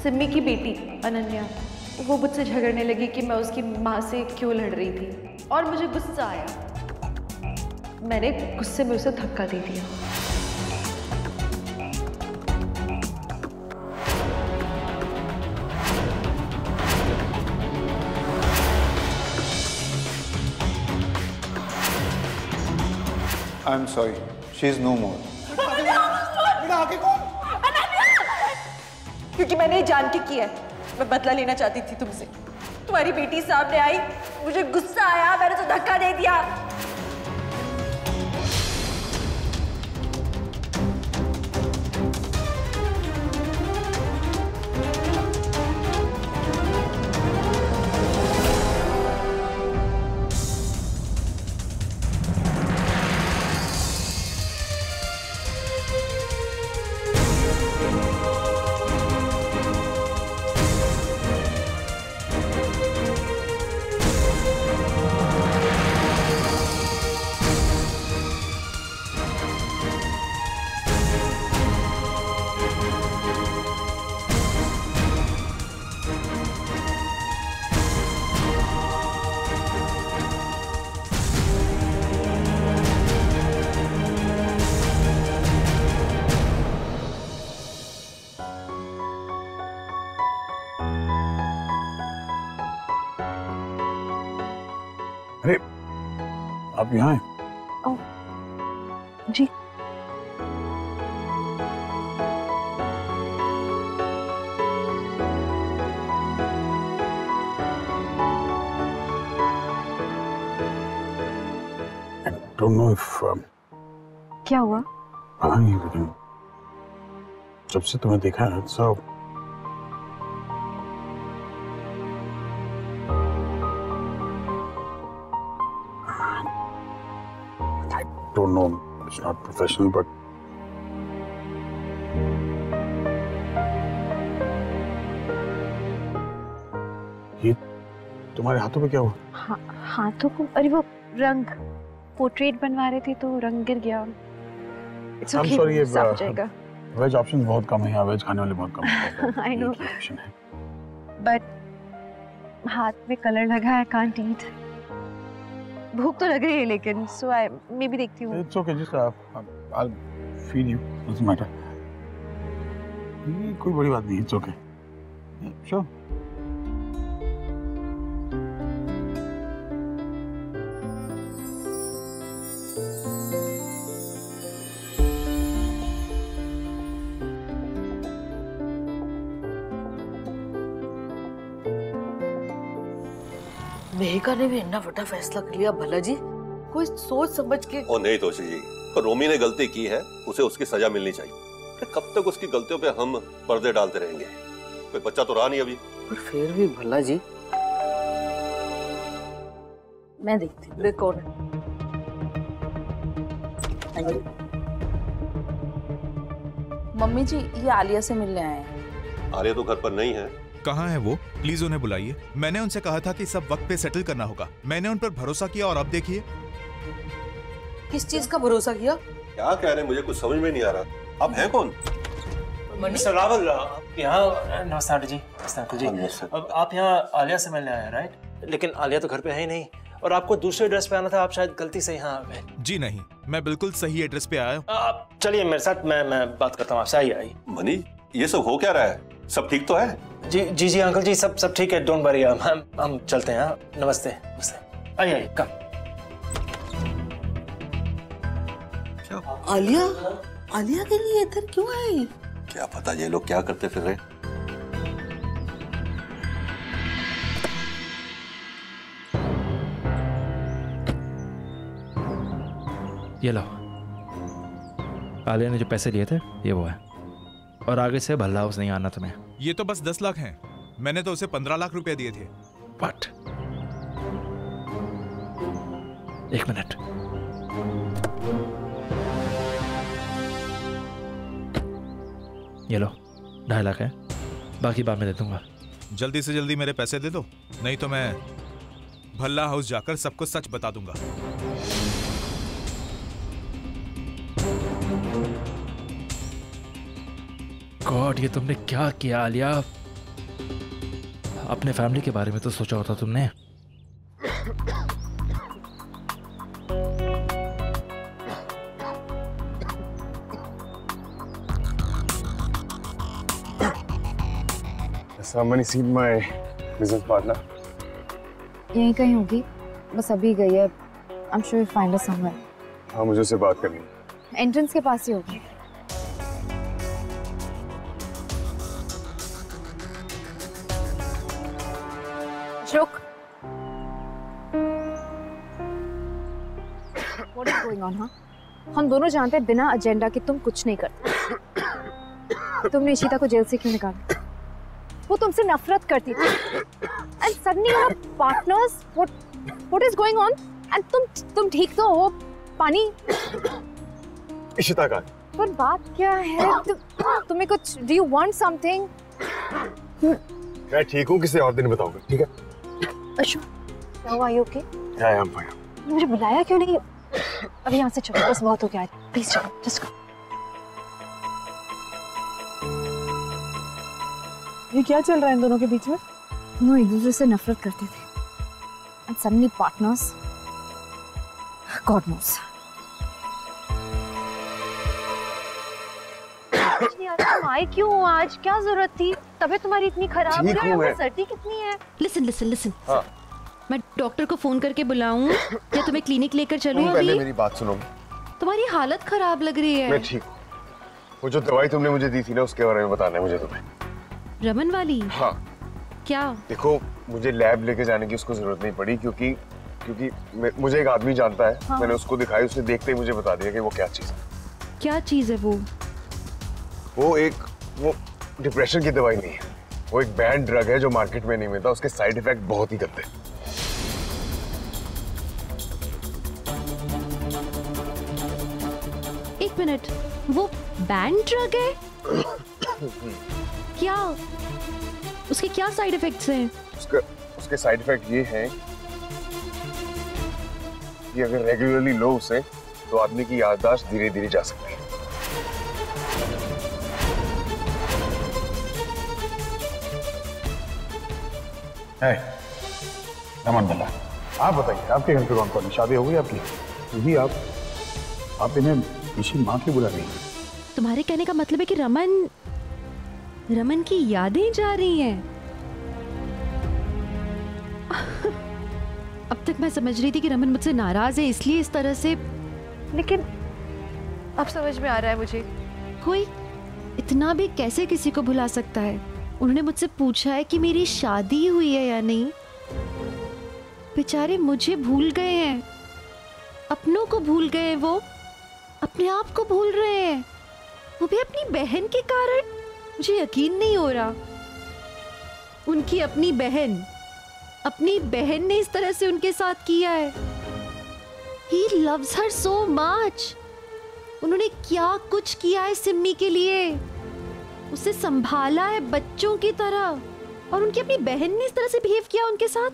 सिमी की बेटी अनन्या, वो मुझसे झगड़ने लगी कि मैं उसकी माँ से क्यों लड़ रही थी और मुझे गुस्सा आया। मैंने गुस्से में उसे धक्का दे दिया। I'm sorry, she's no more. क्योंकि मैंने जान के किया है, मैं बदला लेना चाहती थी तुमसे। तुम्हारी बेटी सामने आई, मुझे गुस्सा आया, मैंने उसे धक्का दे दिया। अरे आप यहाँ हैं? ओह, जी। I don't know if क्या हुआ? पता नहीं, लेकिन जब से तुम्हें देखा है so don't know, it's not professional, but ये तुम्हारे हाथों पे क्या हुआ? हाथों को? अरे वो रंग, पोर्ट्रेट बनवा रहे थे तो रंग गिर गया। It's okay, sorry, साफ हो जाएगा। वेज ऑप्शंस बहुत कम है यहाँ, वेज खाने वाले बहुत कम हैं। I know, but हाथ में कलर लगा है, can't eat। भूख तो लग रही है लेकिन, so I maybe देखती हूँ। It's okay, just I'll feed you, doesn't matter। ये कोई बड़ी बात नहीं, it's okay। Sure। मेहिका ने भी इतना बड़ा फैसला कर लिया, भला जी कोई सोच समझ के। ओ नहीं तोशी जी, पर रोमी ने गलती की है, उसे उसकी सजा मिलनी चाहिए। कब तक उसकी गलतियों पे हम पर्दे डालते रहेंगे? कोई बच्चा तो रहा नहीं अभी। पर फिर भी भला जी, मैं देखती हूँ देख कौन है। मम्मी जी, ये आलिया से मिलने आए हैं। आलिया तो घर पर नहीं है। कहाँ है वो? प्लीज उन्हें बुलाइए। मैंने उनसे कहा था कि सब वक्त पे सेटल करना होगा। मैंने उन पर भरोसा किया और अब देखिए। किस चीज का भरोसा किया? क्या कह रहे हैं, मुझे कुछ समझ में नहीं आ रहा। आप हैं कौन? मिस्टर रावल, यहाँ नमस्ते आंटी जी। नमस्ते अंकल जी। अब आप यहाँ आलिया से मिलने आए राइट? लेकिन आलिया तो घर पे है ही नहीं, और आपको दूसरे एड्रेस पे आना था। आप शायद गलती से यहाँ आ गए। जी नहीं, मैं बिल्कुल सही एड्रेस पे आया हूँ। आप चलिए मेरे साथ, मैं बात करता हूँ आपसे। आइए। मनी, ये सब हो क्या रहा है? सब ठीक तो है? जी अंकल जी, सब ठीक है, डोंट वरी। हम चलते हैं। नमस्ते नमस्ते। आइए कम। आलिया के लिए इधर क्यों आए? क्या पता ये लोग क्या करते फिर रहे। ये लो, आलिया ने जो पैसे लिए थे ये वो है, और आगे से भल्ला हाउस नहीं आना तुम्हें। ये तो बस 10 लाख हैं। मैंने तो उसे 15 लाख रुपए दिए थे। बट एक मिनट, ये लो 2.5 लाख है, बाकी बाद में दे दूंगा। जल्दी से जल्दी मेरे पैसे दे दो, नहीं तो मैं भल्ला हाउस जाकर सबको सच बता दूंगा। गॉड, ये तुमने क्या किया आलिया? अपने फैमिली के बारे में तो सोचा होता तुमने। Somebody seen my business partner? यहीं कहीं होगी, बस अभी गई है। I'm sure you'll find her somewhere. हाँ, मुझे उससे बात करनी है। एंट्रेंस के पास ही होगी। रुक। What is going on, हाँ? हम दोनों जानते हैं बिना एजेंडा के तुम कुछ नहीं करते। तुमने इशिता को जेल से क्यों निकाला? वो तुमसे नफरत करती थी। And suddenly you're partners. What is going on? And तुम ठीक तो हो? पानी? इशिता का। पर बात क्या है? तुम्हें कुछ? Do you want something? मैं ठीक हूँ, किसी और दिन बताऊंगा, ठीक है? Ashok, how are you okay? Yeah, I'm fine. मुझे बुलाया क्यों नहीं? अभी यहाँ से चलो, बस बहुत हो गया है। Please चलो, just go. ये क्या चल रहा है इन दोनों के बीच में? दोनों एक दूसरे से नफरत करते थे। And suddenly partners. God knows. तुम आए क्यों आज? क्या जरूरत थी? तबीयत तुम्हारी इतनी खराब है और सर्दी कितनी है? लिसन। मैं डॉक्टर को फोन करके बुलाऊं या तुम्हें क्लिनिक लेकर चलूं? अभी पहले मेरी बात सुनो। तुम्हारी हालत खराब लग रही है। मैं ठीक हूँ। वो जो दवाई तुमने मुझे दी थी ना, उसके बारे में बताना है मुझे तुम्हें। रमन वाली? हाँ। क्या? देखो, मुझे लैब लेके जाने की उसको जरूरत नहीं पड़ी क्योंकि मुझे एक आदमी जानता है। हाँ। मैंने उसको दिखाई, उसने देखते ही मुझे बता दिया कि वो क्या चीज है। क्या चीज है वो? वो डिप्रेशन की दवाई नहीं है। वो एक बैड ड्रग है जो मार्केट में नहीं मिलता। उसके साइड इफेक्ट बहुत ही गंदे हैं। एक मिनट, वो बैड ड्रग है? क्या? उसके क्या साइड इफेक्ट्स हैं? उसके साइड इफेक्ट ये हैं कि अगर रेगुलरली लो उसे तो आदमी की याददाश्त धीरे धीरे जा सकती है। रमन भल्ला, आप बताइए, आपके घर पे कौन कौन है? शादी हो गई आपकी? जी, आप इन्हें इसी माँ की बुला रही हैं? तुम्हारे कहने का मतलब है कि रमन की यादें जा रही हैं? अब तक मैं समझ रही थी कि रमन मुझसे नाराज है, इसलिए इस तरह से, लेकिन अब समझ में आ रहा है मुझे, कोई इतना भी कैसे किसी को भुला सकता है? उन्होंने मुझसे पूछा है कि मेरी शादी हुई है या नहीं। बेचारे मुझे भूल गए हैं, अपनों को भूल गए, वो अपने आप को भूल रहे हैं, वो भी अपनी बहन के कारण। मुझे यकीन नहीं हो रहा। उनकी अपनी बहन ने इस तरह से उनके साथ किया है। He loves her so much. उन्होंने क्या कुछ किया है सिम्मी के लिए, उसे संभाला है बच्चों की तरह, और उनकी अपनी बहन ने इस तरह से बिहेव किया उनके साथ।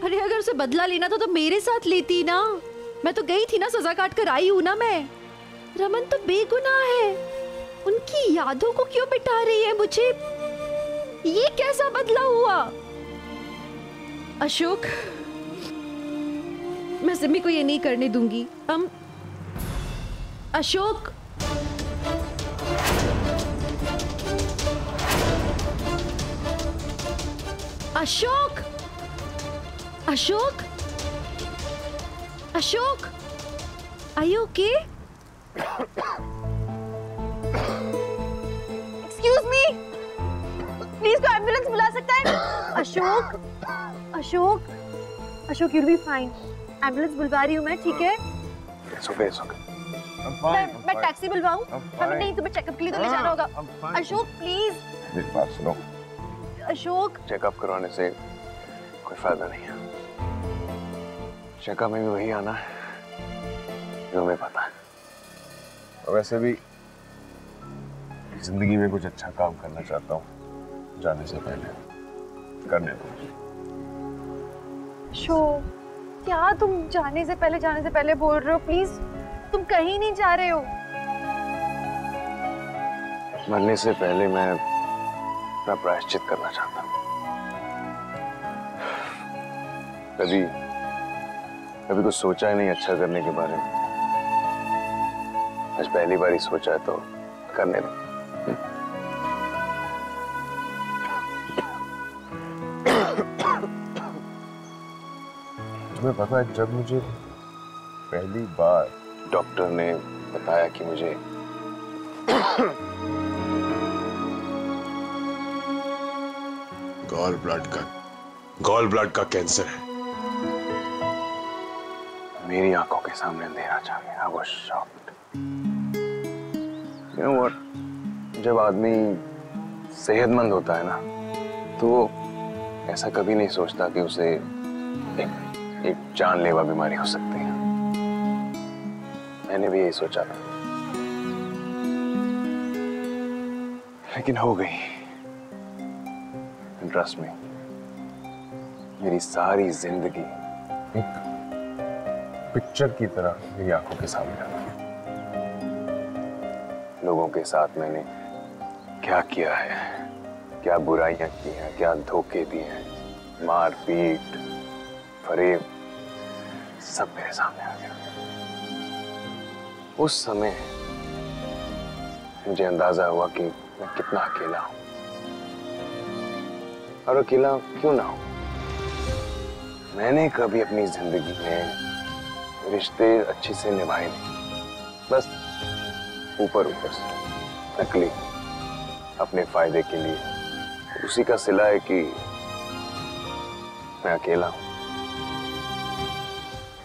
अरे अगर उसे बदला लेना था तो मेरे साथ लेती ना। मैं तो गई थी ना, सजा काट कर आई हूं ना मैं। रमन तो बेगुनाह है, उनकी यादों को क्यों बिठा रही है मुझे? ये कैसा बदला हुआ? अशोक, मैं सिम्मी को ये नहीं करने दूंगी। Ashok, Ashok, Ashok, Ashok, are you okay? Excuse me, please कोई एम्बुलेंस बुला सकता है? Ashok, Ashok, Ashok, you'll be fine. Ambulance बुलवा रही हूँ मैं, ठीक है? It's okay, it's okay. I'm fine. मैं टैक्सी बुलवाऊँ? हमें नहीं, तुम्हें चेकअप के लिए तो ले जाना होगा। अशोक प्लीज। मेरी बात सुनो। अशोक, चेकअप करवाने से कोई फायदा नहीं है। चेकअप में भी वही आना है जो हमें पता है। और वैसे भी जिंदगी में कुछ अच्छा काम करना चाहता हूँ, जाने से पहले करने दो। अशोक, क्या तुम जाने से पहले बोल रहे हो? प्लीज, तुम कहीं नहीं जा रहे हो। मरने से पहले मैं अपना प्रायश्चित करना चाहता हूँ। कभी कभी कुछ सोचा ही नहीं अच्छा करने के बारे में। आज पहली बार ही सोचा है तो करने दो। तुम्हें पता है, जब मुझे पहली बार डॉक्टर ने बताया कि मुझे गॉल ब्लड का कैंसर है, मेरी आंखों के सामने अंधेरा छा गया। I was shocked. You know what? जब आदमी सेहतमंद होता है ना, तो वो ऐसा कभी नहीं सोचता कि उसे एक जानलेवा बीमारी हो सकती है। मैंने भी यही सोचा था, लेकिन हो गई। ट्रस्ट मी, मेरी सारी जिंदगी एक पिक्चर की तरह मेरी आंखों के सामने आ गई। लोगों के साथ मैंने क्या किया है, क्या बुराइयां की हैं, क्या धोखे दिए हैं, मारपीट, फरेब, सब मेरे सामने आ गया। उस समय मुझे अंदाजा हुआ कि मैं कितना अकेला हूं, और अकेला क्यों ना हूं। मैंने कभी अपनी जिंदगी में रिश्ते अच्छे से निभाए नहीं, बस ऊपर ऊपर से, नकली, अपने फायदे के लिए। उसी का सिला है कि मैं अकेला हूं,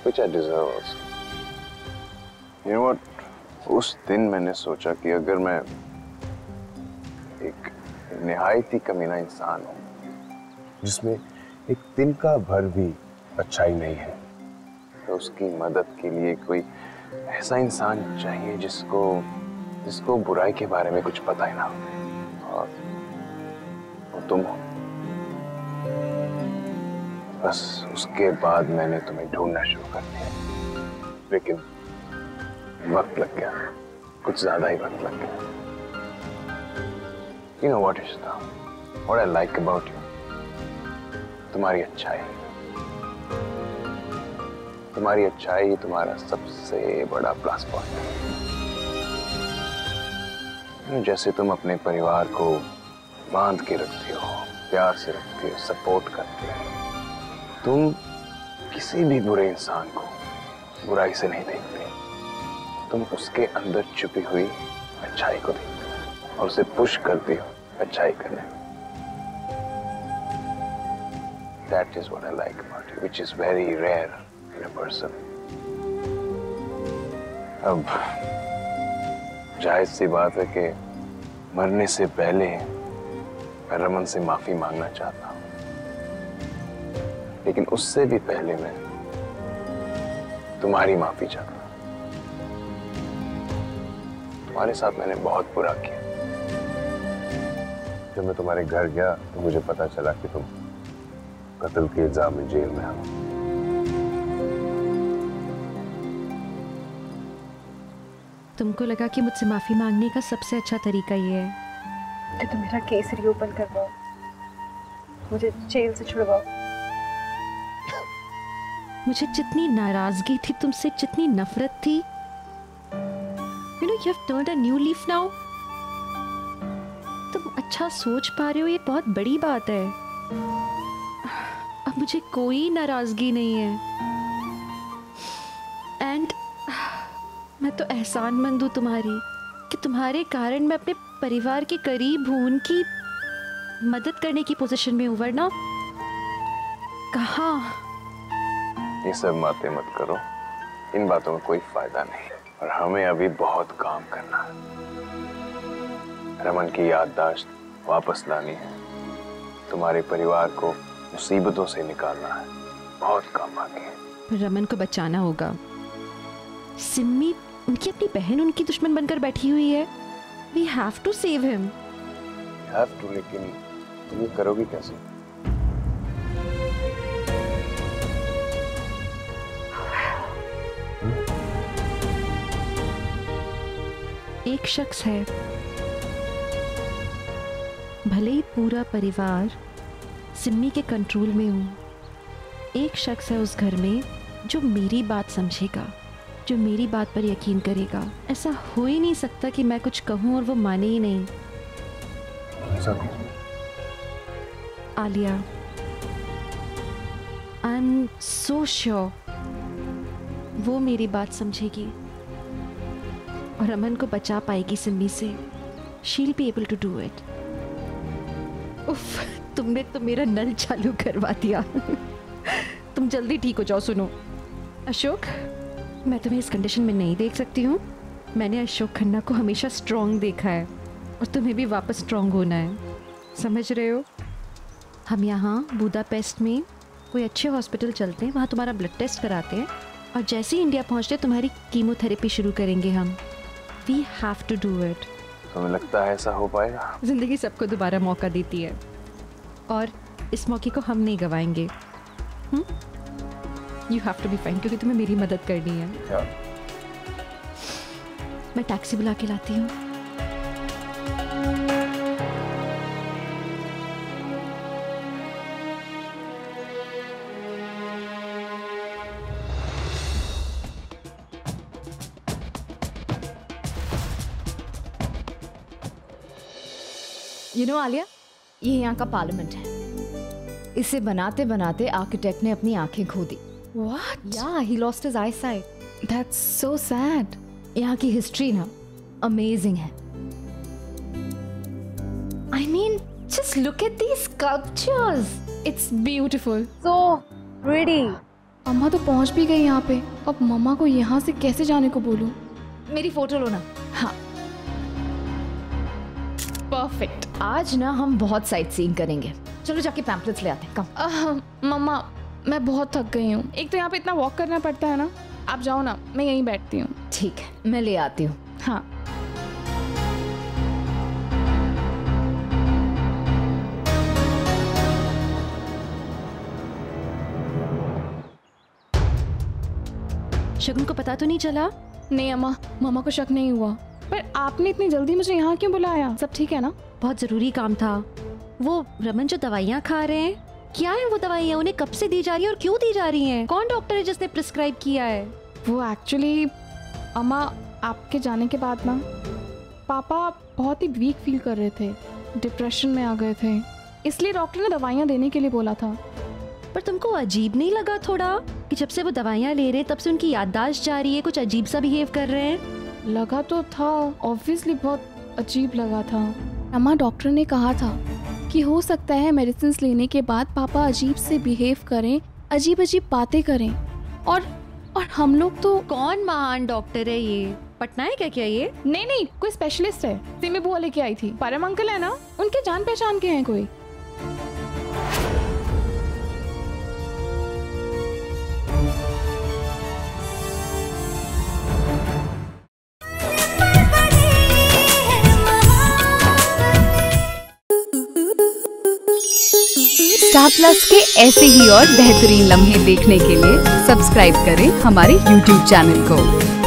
which I deserve also. You know what? उस दिन मैंने सोचा कि अगर मैं एक निहायती कमीना इंसान हूं, जिसमें एक तिनका भर भी अच्छाई नहीं है, तो उसकी मदद के लिए कोई ऐसा इंसान चाहिए जिसको बुराई के बारे में कुछ पता ही ना हो, और वो तुम हो। बस उसके बाद मैंने तुम्हें ढूंढना शुरू कर दिया, लेकिन वक्त लग गया, कुछ ज्यादा ही वक्त लग गया। You know what, Ishita? What I like about you? तुम्हारी अच्छाई। तुम्हारी अच्छाई तुम्हारा सबसे बड़ा प्लस पॉइंट है। जैसे तुम अपने परिवार को बांध के रखते हो, प्यार से रखते हो, सपोर्ट करते हो। तुम किसी भी बुरे इंसान को बुराई से नहीं देखते, तुम उसके अंदर छुपी हुई अच्छाई को देखते हो और उसे पुश करते हो अच्छाई करने में। That is what I like about you, which is very rare in a person. अब जायज सी बात है कि मरने से पहले मैं रमन से माफी मांगना चाहता हूँ, लेकिन उससे भी पहले मैं तुम्हारी माफी चाहता हूँ। तुम्हारे साथ मैंने बहुत बुरा किया। जब मैं तुम्हारे घर गया तो मुझे पता चला कि तुम कत्ल के इल्जाम में जेल में हो। तुमको लगा कि मुझसे माफी मांगने का सबसे अच्छा तरीका ये है कि तुम मेरा केस रीओपन करवाओ, मुझे जेल से छुड़वाओ। मुझे जितनी नाराजगी थी तुमसे, जितनी नफरत थी, you know, you have turned a new leaf now. तुम अच्छा सोच पा रहे हो, ये बहुत बड़ी बात है। अब मुझे कोई नाराजगी नहीं है, एंड मैं तो एहसानमंद हूँ तुम्हारी कि तुम्हारे कारण मैं अपने परिवार के करीब हूँ, उनकी मदद करने की पोजीशन में हूँ, वरना कहाँ। ये सब बातें मत करो, इन बातों में कोई फायदा नहीं, और हमें अभी बहुत काम करना है। रमन की याददाश्त वापस लानी है, तुम्हारे परिवार को मुसीबतों से निकालना है, बहुत काम बाकी है। रमन को बचाना होगा। सिम्मी उनकी अपनी बहन उनकी दुश्मन बनकर बैठी हुई है। We have to save him. have to, लेकिन तुम ये करोगी कैसे? एक शख्स है, भले ही पूरा परिवार सिम्मी के कंट्रोल में हो, एक शख्स है उस घर में जो मेरी बात समझेगा, जो मेरी बात पर यकीन करेगा। ऐसा हो ही नहीं सकता कि मैं कुछ कहूँ और वो माने ही नहीं। Alia, I am so sure वो मेरी बात समझेगी और अमन को बचा पाएगी सिम्मी से। She'll be able to do it. उफ, तुमने तो मेरा नल चालू करवा दिया। तुम जल्दी ठीक हो जाओ। सुनो अशोक, मैं तुम्हें इस कंडीशन में नहीं देख सकती हूँ। मैंने अशोक खन्ना को हमेशा स्ट्रॉन्ग देखा है और तुम्हें भी वापस स्ट्रॉन्ग होना है, समझ रहे हो? हम यहाँ बुदापेस्ट में कोई अच्छे हॉस्पिटल चलते हैं, वहाँ तुम्हारा ब्लड टेस्ट कराते हैं और जैसे ही इंडिया पहुँचते तुम्हारी कीमोथेरेपी शुरू करेंगे हम। We have to do it. तुम्हें लगता है ऐसा हो पाएगा? जिंदगी सबको दोबारा मौका देती है और इस मौके को हम नहीं गवाएंगे। You have to be fine, क्योंकि तुम्हें मेरी मदद करनी है। क्या? मैं टैक्सी बुला के लाती हूँ। You know, आलिया, ये यहाँ का पार्लियामेंट है। इसे बनाते बनाते आर्किटेक्ट ने अपनी आंखें खो दी। What? Yeah, he lost his eyesight. That's so sad. यहाँ की हिस्ट्री ना अमेजिंग है। I mean, just look at these sculptures. It's beautiful. So pretty. अम्मा तो पहुँच भी गई यहाँ पे। अब मम्मा को यहाँ से कैसे जाने को बोलूँ? मेरी फोटो लो ना। हाँ। परफेक्ट। आज ना हम बहुत साइट सीइंग करेंगे। चलो जाके पैम्पलेट्स ले आते हैं। कम। मम्मा, मैं बहुत थक गई हूँ। एक तो यहाँ पे इतना वॉक करना पड़ता है ना। आप जाओ ना, मैं यहीं बैठती हूँ। ठीक है, मैं ले आती हूँ। हाँ। शगुन को पता तो नहीं चला? नहीं अम्मा, मामा को शक नहीं हुआ। पर आपने इतनी जल्दी मुझे यहाँ क्यों बुलाया? सब ठीक है ना? बहुत जरूरी काम था। वो रमन जो दवाइयाँ खा रहे हैं, क्या है वो दवाइयाँ? उन्हें कब से दी जा रही है और क्यों दी जा रही हैं? कौन डॉक्टर है जिसने प्रिस्क्राइब किया है? वो एक्चुअली अम्मा, आपके जाने के बाद ना पापा बहुत ही वीक फील कर रहे थे, डिप्रेशन में आ गए थे, इसलिए डॉक्टर ने दवाइयाँ देने के लिए बोला था। पर तुमको अजीब नहीं लगा थोड़ा कि जब से वो दवाइयाँ ले रहे हैं तब से उनकी याददाश्त जा रही है, कुछ अजीब सा बिहेव कर रहे हैं? लगा तो था, ऑब्वियसली बहुत अजीब लगा था। अम्मा, डॉक्टर ने कहा था कि हो सकता है मेडिसिन लेने के बाद पापा अजीब से बिहेव करें, अजीब अजीब बातें करें। और हम लोग तो। कौन महान डॉक्टर है ये? पटनायक है क्या ये? नहीं, कोई स्पेशलिस्ट है। सिमी बुआ लेके आई थी। परम अंकल है ना, उनके जान पहचान के हैं कोई। स्टार प्लस के ऐसे ही और बेहतरीन लम्हे देखने के लिए सब्सक्राइब करें हमारे YouTube चैनल को।